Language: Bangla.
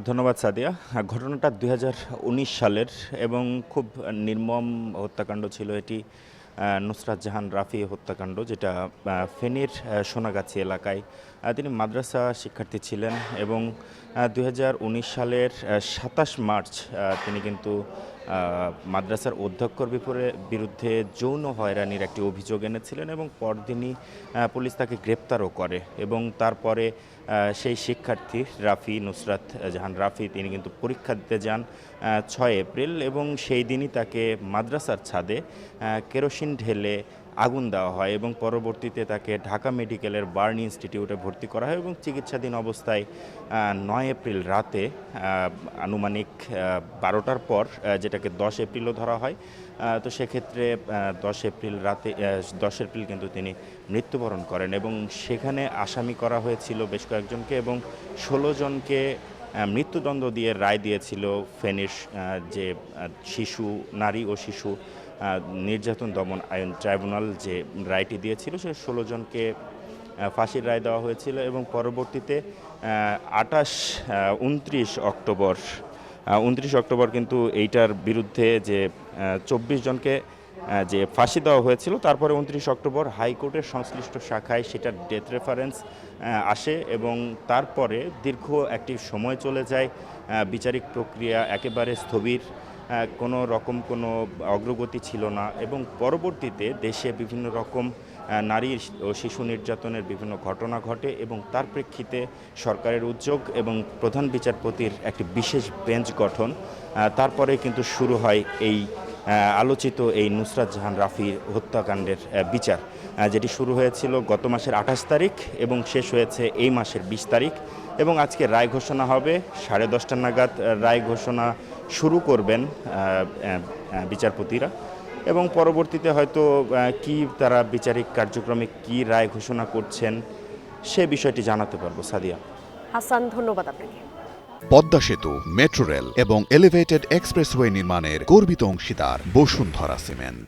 ধন্যবাদ সাদিয়া। ঘটনাটা ২০১৯ সালের এবং খুব নির্মম হত্যাকাণ্ড ছিল এটি। নুসরাত জাহান রাফি হত্যাকাণ্ড, যেটা ফেনীর সোনাগাছি এলাকায়। তিনি মাদ্রাসা শিক্ষার্থী ছিলেন এবং ২০১৯ সালের ২৭ মার্চ তিনি কিন্তু মাদ্রাসার অধ্যক্ষর বিরুদ্ধে যৌন হয়রানির একটি অভিযোগ এনেছিলেন এবং পরদিনই পুলিশ তাকে গ্রেপ্তারও করে এবং তারপরে সেই শিক্ষার্থী নুসরাত জাহান রাফি তিনি কিন্তু পরীক্ষা দিতে যান ৬ এপ্রিল এবং সেই দিনই তাকে মাদ্রাসার ছাদে কেরোসিন ঢেলে আগুন দেওয়া হয় এবং পরবর্তীতে তাকে ঢাকা মেডিকেলের বার্ন ইনস্টিটিউটে ভর্তি করা হয় এবং চিকিৎসাধীন অবস্থায় ৯ এপ্রিল রাতে আনুমানিক ১২টার পর, যেটাকে ১০ এপ্রিলও ধরা হয়, তো সেক্ষেত্রে ১০ এপ্রিল কিন্তু তিনি মৃত্যুবরণ করেন এবং সেখানে আসামি করা হয়েছিল বেশ কয়েকজনকে এবং ১৬ জনকে মৃত্যুদণ্ড দিয়ে রায় দিয়েছিল ফেনীর যে নারী ও শিশু নির্যাতন দমন আইন ট্রাইব্যুনাল। যে রায়টি দিয়েছিল সে ১৬ জনকে ফাঁসির রায় দেওয়া হয়েছিল এবং পরবর্তীতে ২৯ অক্টোবর কিন্তু এইটার বিরুদ্ধে যে ২৪ জনকে যে ফাঁসি দেওয়া হয়েছিল, তারপরে ২৯ অক্টোবর হাইকোর্টের সংশ্লিষ্ট শাখায় সেটার ডেথ রেফারেন্স আসে এবং তারপরে দীর্ঘ একটি সময় চলে যায়। বিচারিক প্রক্রিয়া একেবারে স্থবির, কোনো অগ্রগতি ছিল না এবং পরবর্তীতে দেশে বিভিন্ন রকম নারী ও শিশু নির্যাতনের বিভিন্ন ঘটনা ঘটে এবং তার প্রেক্ষিতে সরকারের উদ্যোগ এবং প্রধান বিচারপতির একটি বিশেষ বেঞ্চ গঠন, তারপরে কিন্তু শুরু হয় এই আলোচিত এই নুসরাত জাহান রাফির হত্যাকাণ্ডের বিচার, যেটি শুরু হয়েছিল গত মাসের ২৮ তারিখ এবং শেষ হয়েছে এই মাসের ২০ তারিখ এবং আজকে রায় ঘোষণা হবে। ১০:৩০ নাগাদ রায় ঘোষণা শুরু করবেন বিচারপতিরা এবং পরবর্তীতে হয়তো কি তারা বিচারিক কার্যক্রমে কি রায় ঘোষণা করছেন সে বিষয়টি জানাতে পারবো। সাদিয়া। হাসান, ধন্যবাদ আপনাকে। পদ্মা সেতু, মেট্রো রেল এবং এলিভেটেড এক্সপ্রেসওয়ে নির্মাণের গর্বিত অংশীদার বসুন্ধরা সিমেন্ট।